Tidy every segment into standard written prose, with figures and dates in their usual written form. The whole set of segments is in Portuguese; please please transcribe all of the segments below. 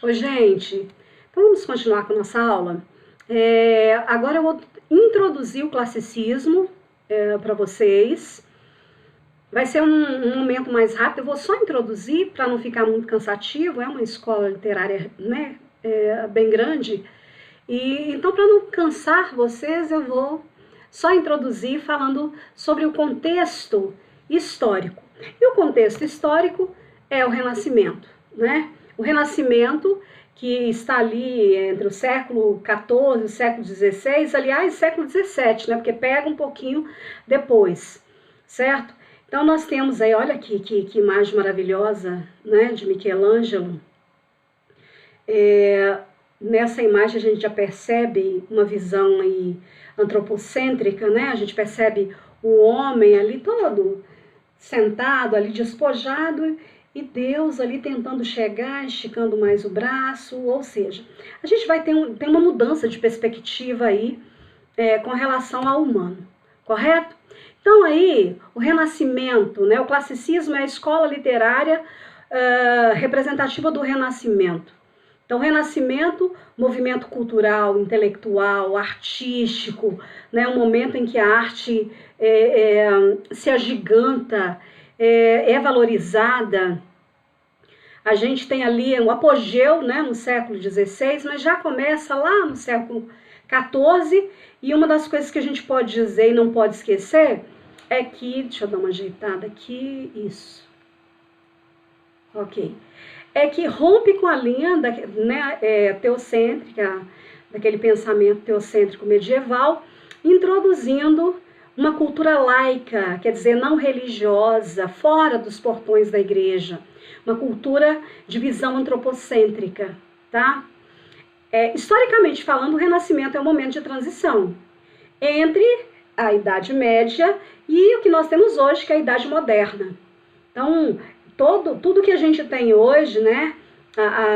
Oi, gente. Então vamos continuar com a nossa aula. Agora eu vou introduzir o classicismo para vocês. Vai ser um momento mais rápido, eu vou só introduzir para não ficar muito cansativo. É uma escola literária, né, bem grande. E então, para não cansar vocês, eu vou só introduzir falando sobre o contexto histórico. E o contexto histórico é o Renascimento, né? O Renascimento, que está ali entre o século XIV e o século XVI, aliás, século XVII, né? Porque pega um pouquinho depois, certo? Então nós temos aí, olha aqui que imagem maravilhosa, né? De Michelangelo. Nessa imagem a gente já percebe uma visão aí antropocêntrica, né? A gente percebe o homem ali todo sentado, ali despojado, e Deus ali tentando chegar, esticando mais o braço, ou seja, a gente vai ter uma mudança de perspectiva aí com relação ao humano, correto? Então aí, o Renascimento, né, o classicismo é a escola literária representativa do Renascimento. Então, o Renascimento, movimento cultural, intelectual, artístico, né, um momento em que a arte se agiganta, é valorizada. A gente tem ali um apogeu, né, no século XVI, mas já começa lá no século XIV, e uma das coisas que a gente pode dizer e não pode esquecer é que, deixa eu dar uma ajeitada aqui, isso, ok, é que rompe com a linha teocêntrica, daquele pensamento teocêntrico medieval, introduzindo uma cultura laica, quer dizer, não religiosa, fora dos portões da igreja, uma cultura de visão antropocêntrica, tá? Historicamente falando, o Renascimento é um momento de transição entre a Idade Média e o que nós temos hoje, que é a Idade Moderna. Então, tudo que a gente tem hoje, né,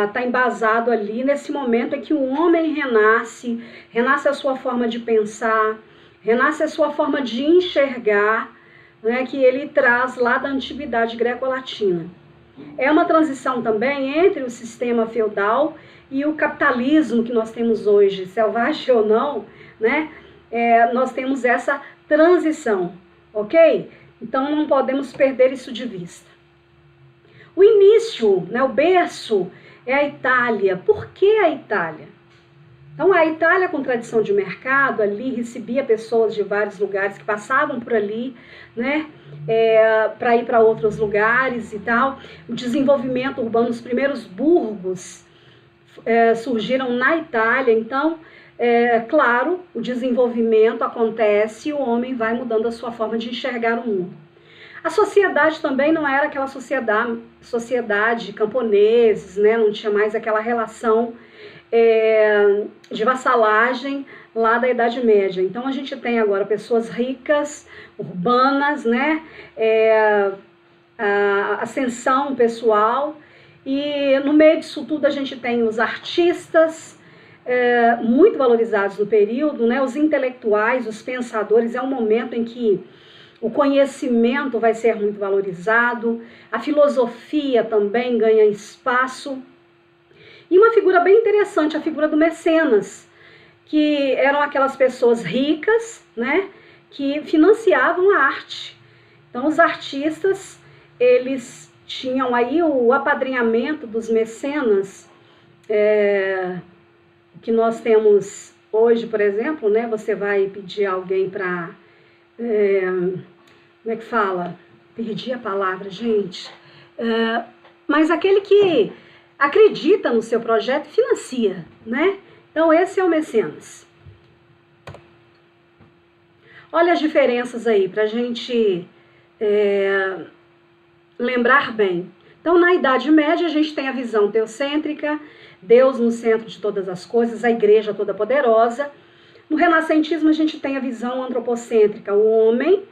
está embasado ali nesse momento em que o homem renasce a sua forma de pensar, renasce a sua forma de enxergar, né, que ele traz lá da antiguidade greco-latina. É uma transição também entre o sistema feudal e o capitalismo que nós temos hoje, selvagem ou não, né? Nós temos essa transição, ok? Então não podemos perder isso de vista. O início, né, o berço, é a Itália. Por que a Itália? Então, a Itália, com tradição de mercado, ali recebia pessoas de vários lugares que passavam por ali, né, para ir para outros lugares e tal. O desenvolvimento urbano, os primeiros burgos surgiram na Itália. Então, claro, o desenvolvimento acontece e o homem vai mudando a sua forma de enxergar o mundo. A sociedade também não era aquela sociedade camponeses, né, não tinha mais aquela relação de vassalagem lá da Idade Média. Então a gente tem agora pessoas ricas, urbanas, né, a ascensão pessoal, e no meio disso tudo a gente tem os artistas muito valorizados no período, né, os intelectuais, os pensadores. É um momento em que o conhecimento vai ser muito valorizado, a filosofia também ganha espaço. E uma figura bem interessante, a figura do mecenas, que eram aquelas pessoas ricas, né, que financiavam a arte. Então, os artistas, eles tinham aí o apadrinhamento dos mecenas, que nós temos hoje, por exemplo, né, você vai pedir alguém para... como é que fala? Perdi a palavra, gente. Mas aquele que acredita no seu projeto e financia, né? Então, esse é o mecenas. Olha as diferenças aí, para a gente lembrar bem. Então, na Idade Média, a gente tem a visão teocêntrica, Deus no centro de todas as coisas, a igreja toda poderosa. No renascentismo, a gente tem a visão antropocêntrica, o homem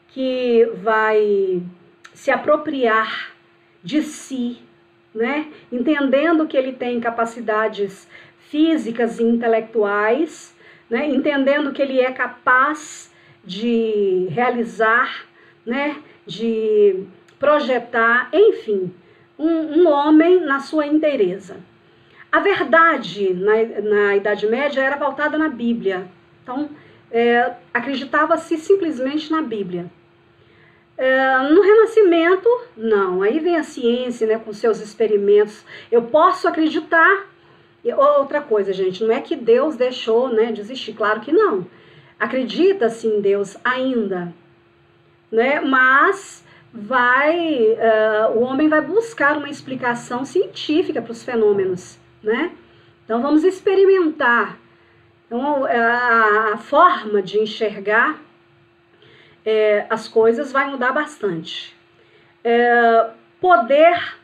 que vai se apropriar de si, né? Entendendo que ele tem capacidades físicas e intelectuais, né? Entendendo que ele é capaz de realizar, né? De projetar, enfim, um homem na sua inteireza. A verdade na Idade Média era pautada na Bíblia. Então, acreditava-se simplesmente na Bíblia. No Renascimento, não. Aí vem a ciência, né, com seus experimentos. Eu posso acreditar. Outra coisa, gente, não é que Deus deixou, né, de existir. Claro que não. Acredita-se em Deus ainda, né? Mas o homem vai buscar uma explicação científica para os fenômenos, né? Então vamos experimentar. Então, a forma de enxergar as coisas vai mudar bastante. Poder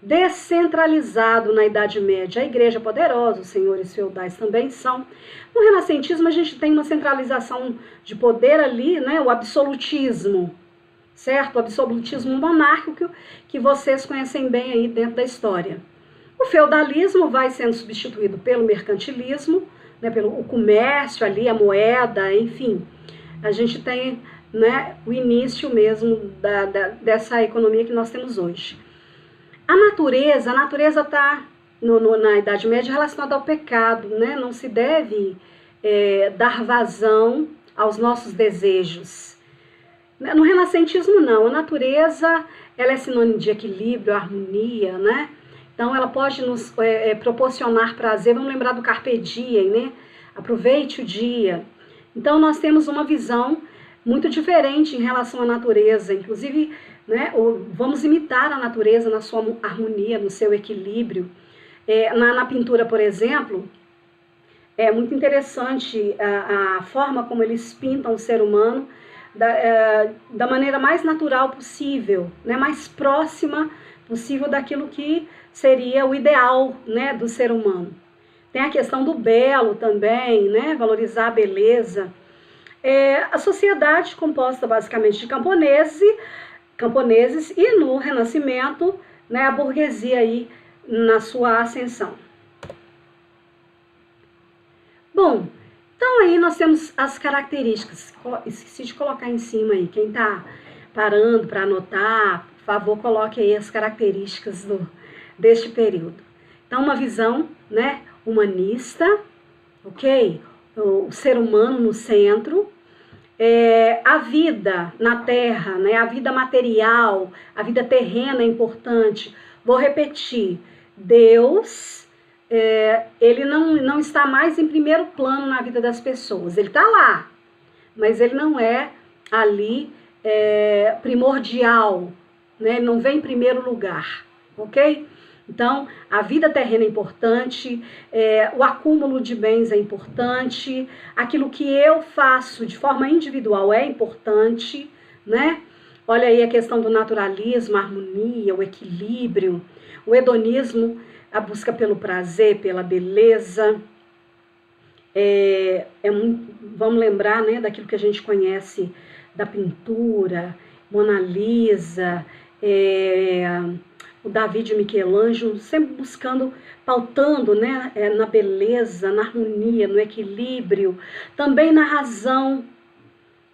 descentralizado na Idade Média. A igreja poderosa, os senhores feudais também são. No renascentismo a gente tem uma centralização de poder ali, né? O absolutismo, certo? O absolutismo monárquico que vocês conhecem bem aí dentro da história. O feudalismo vai sendo substituído pelo mercantilismo, né? Pelo o comércio ali, a moeda, enfim. A gente tem, né, o início mesmo dessa economia que nós temos hoje. A natureza está na Idade Média relacionada ao pecado, né? Não se deve dar vazão aos nossos desejos. No renascentismo, não. A natureza ela é sinônimo de equilíbrio, harmonia, né? Então, ela pode nos proporcionar prazer. Vamos lembrar do Carpe Diem, né? Aproveite o dia. Então, nós temos uma visão muito diferente em relação à natureza. Inclusive, né, vamos imitar a natureza na sua harmonia, no seu equilíbrio. Na pintura, por exemplo, é muito interessante a forma como eles pintam o ser humano da maneira mais natural possível, né, mais próxima possível daquilo que seria o ideal, né, do ser humano. Tem a questão do belo também, né, valorizar a beleza. A sociedade composta basicamente de camponeses e no Renascimento, né, a burguesia aí na sua ascensão. Bom, então aí nós temos as características. Esqueci de colocar em cima aí. Quem está parando para anotar, por favor, coloque aí as características deste período. Então, uma visão, né, humanista, ok? O ser humano no centro. A vida na Terra, né, a vida material, a vida terrena é importante. Vou repetir, Deus, ele não está mais em primeiro plano na vida das pessoas. Ele está lá, mas ele não é ali primordial, né, ele não vem em primeiro lugar, ok? Então, a vida terrena é importante, o acúmulo de bens é importante, aquilo que eu faço de forma individual é importante, né? Olha aí a questão do naturalismo, a harmonia, o equilíbrio, o hedonismo, a busca pelo prazer, pela beleza. Vamos lembrar, né, daquilo que a gente conhece da pintura, Mona Lisa, o Davi de Michelangelo, sempre buscando, pautando, né, na beleza, na harmonia, no equilíbrio, também na razão,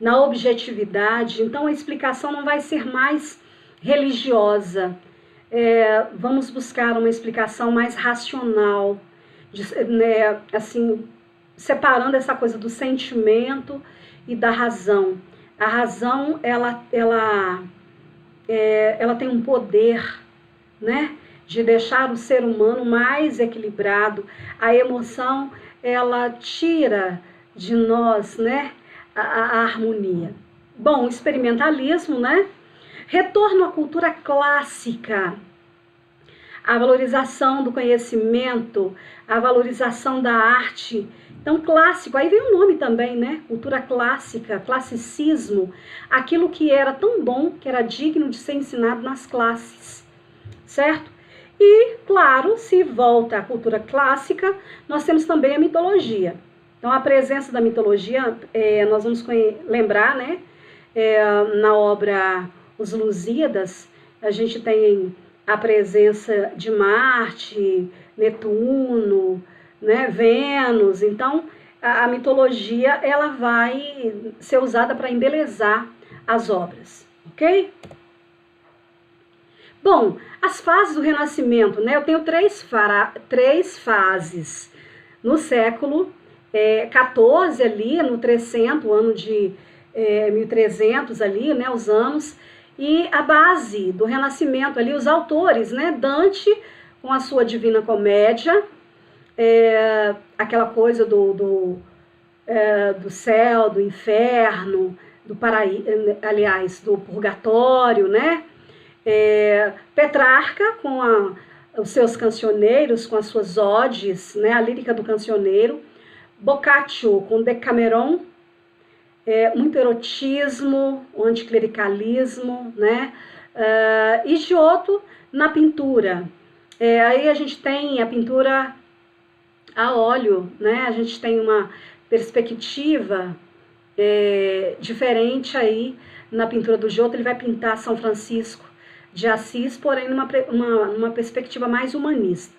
na objetividade. Então a explicação não vai ser mais religiosa. Vamos buscar uma explicação mais racional, né, assim, separando essa coisa do sentimento e da razão. A razão, ela tem um poder, né, de deixar o ser humano mais equilibrado. A emoção, ela tira de nós, né, a harmonia. Bom, o experimentalismo, né, retorno à cultura clássica, a valorização do conhecimento, a valorização da arte. Então, clássico, aí vem o nome também, né, cultura clássica, classicismo, aquilo que era tão bom, que era digno de ser ensinado nas classes. Certo? E, claro, se volta à cultura clássica, nós temos também a mitologia. Então, a presença da mitologia, nós vamos lembrar, né? Na obra Os Lusíadas, a gente tem a presença de Marte, Netuno, né? Vênus. Então, a mitologia, ela vai ser usada para embelezar as obras, ok? Bom, as fases do Renascimento, né? Eu tenho três fases. No século XIV ali, no 300, o ano de 1300 ali, né? Os anos. E a base do Renascimento ali, os autores, né? Dante com a sua Divina Comédia, aquela coisa do céu, do inferno, do paraíso, aliás, do purgatório, né? Petrarca com os seus cancioneiros, com as suas odes, né? A lírica do cancioneiro. Boccaccio com Decameron, muito erotismo, o anticlericalismo, né? E Giotto na pintura. Aí a gente tem a pintura a óleo, né? A gente tem uma perspectiva diferente aí na pintura do Giotto. Ele vai pintar São Francisco de Assis, porém numa perspectiva mais humanista.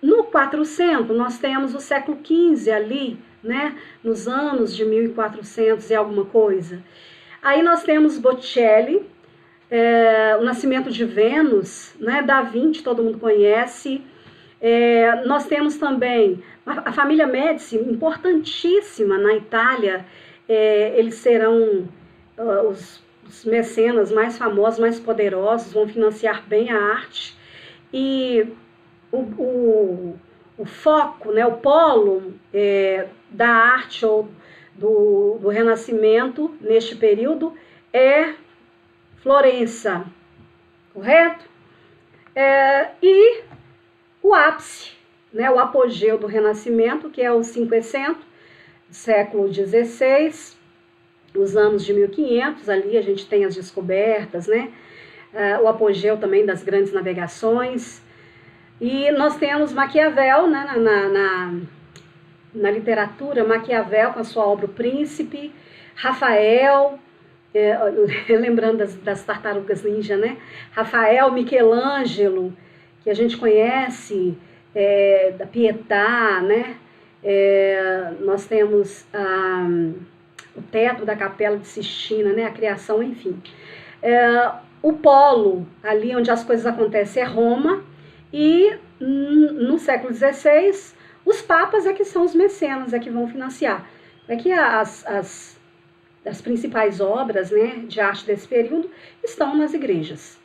No 400, nós temos o século XV ali, né? Nos anos de 1400 e alguma coisa. Aí nós temos Botticelli, o Nascimento de Vênus, né? Da Vinci, todo mundo conhece. Nós temos também a família Médici, importantíssima na Itália. Eles serão os mecenas mais famosos, mais poderosos, vão financiar bem a arte. E o foco, né, o polo da arte ou do Renascimento neste período é Florença, correto? E o ápice, né, o apogeu do Renascimento, que é o 500, século XVI, os anos de 1500, ali a gente tem as descobertas, né? O apogeu também das grandes navegações. E nós temos Maquiavel, né, na literatura, Maquiavel com a sua obra O Príncipe, Rafael, lembrando das tartarugas ninja, né? Rafael, Michelangelo, que a gente conhece, da Pietà, né? Nós temos o teto da Capela de Sistina, né? A criação, enfim. O polo, ali onde as coisas acontecem, é Roma. E no século XVI, os papas é que são os mecenas, é que vão financiar. Que as principais obras, né, de arte desse período estão nas igrejas,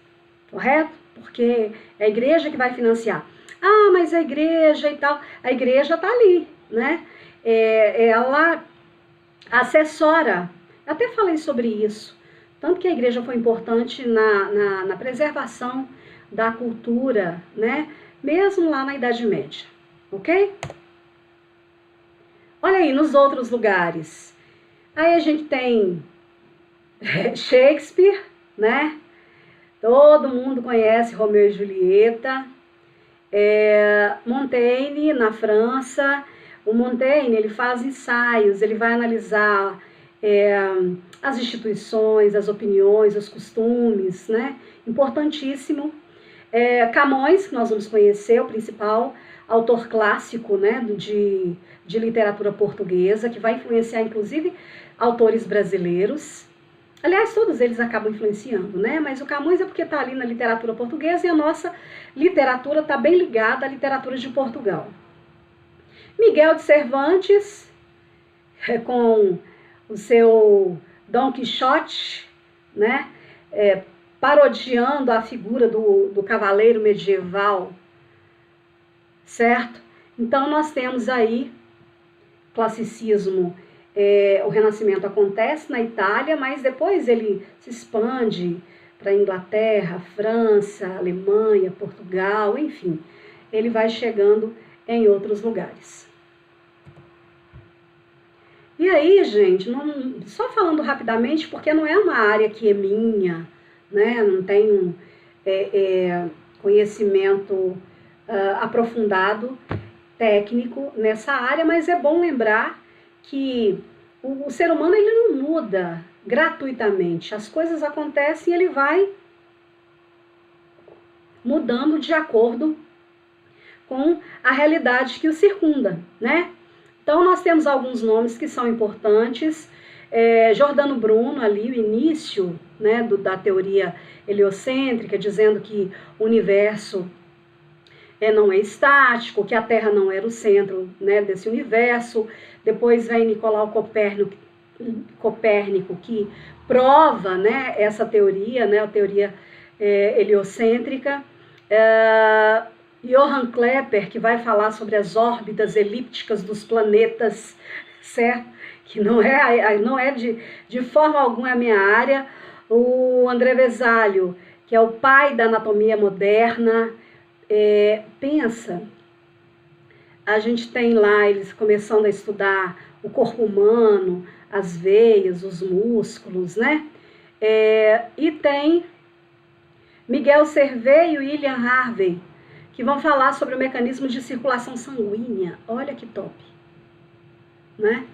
correto? Porque é a igreja que vai financiar. Ah, mas a igreja e tal, a igreja está ali, né? Ela assessora, até falei sobre isso, tanto que a igreja foi importante na preservação da cultura, né? Mesmo lá na Idade Média, ok? Olha aí, nos outros lugares. Aí a gente tem Shakespeare, né? Todo mundo conhece Romeu e Julieta. Montaigne, na França. O Montaigne, ele faz ensaios, ele vai analisar as instituições, as opiniões, os costumes, né? Importantíssimo. Camões, que nós vamos conhecer, o principal autor clássico, né, de literatura portuguesa, que vai influenciar, inclusive, autores brasileiros. Aliás, todos eles acabam influenciando, né? Mas o Camões é porque está ali na literatura portuguesa e a nossa literatura está bem ligada à literatura de Portugal. Miguel de Cervantes, com o seu Dom Quixote, né? Parodiando a figura do cavaleiro medieval, certo? Então, nós temos aí classicismo. O Renascimento acontece na Itália, mas depois ele se expande para a Inglaterra, França, Alemanha, Portugal, enfim. Ele vai chegando em outros lugares. E aí, gente, só falando rapidamente, porque não é uma área que é minha, né? Não tenho conhecimento aprofundado, técnico nessa área, mas é bom lembrar que o ser humano ele não muda gratuitamente. As coisas acontecem e ele vai mudando de acordo com a realidade que o circunda, né? Então, nós temos alguns nomes que são importantes. Giordano Bruno, ali, o início, né, da teoria heliocêntrica, dizendo que o universo não é estático, que a Terra não era o centro, né, desse universo. Depois vem Nicolau Copérnico, que prova, né, essa teoria, né, a teoria heliocêntrica. Johann Kepler, que vai falar sobre as órbitas elípticas dos planetas, certo? Que não é de forma alguma a minha área. O André Vesalio, que é o pai da anatomia moderna. Pensa, a gente tem lá eles começando a estudar o corpo humano, as veias, os músculos, né? E tem Miguel Servet e William Harvey, que vão falar sobre o mecanismo de circulação sanguínea. Olha que top, né?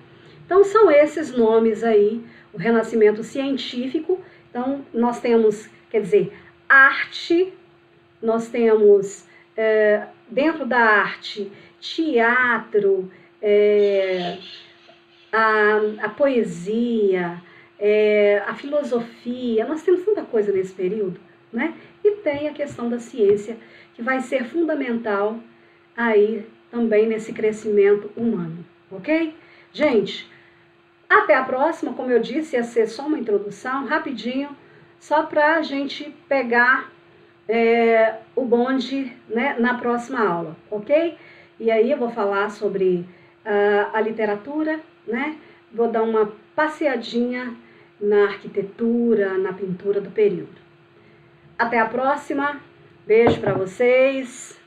Então são esses nomes aí, o renascimento científico. Então nós temos, quer dizer, arte, nós temos dentro da arte, teatro, a poesia, a filosofia, nós temos tanta coisa nesse período, né? E tem a questão da ciência, que vai ser fundamental aí também nesse crescimento humano, ok? Gente, até a próxima. Como eu disse, ia ser só uma introdução, rapidinho, só para a gente pegar o bonde, né, na próxima aula, ok? E aí eu vou falar sobre a literatura, né? Vou dar uma passeadinha na arquitetura, na pintura do período. Até a próxima. Beijo para vocês.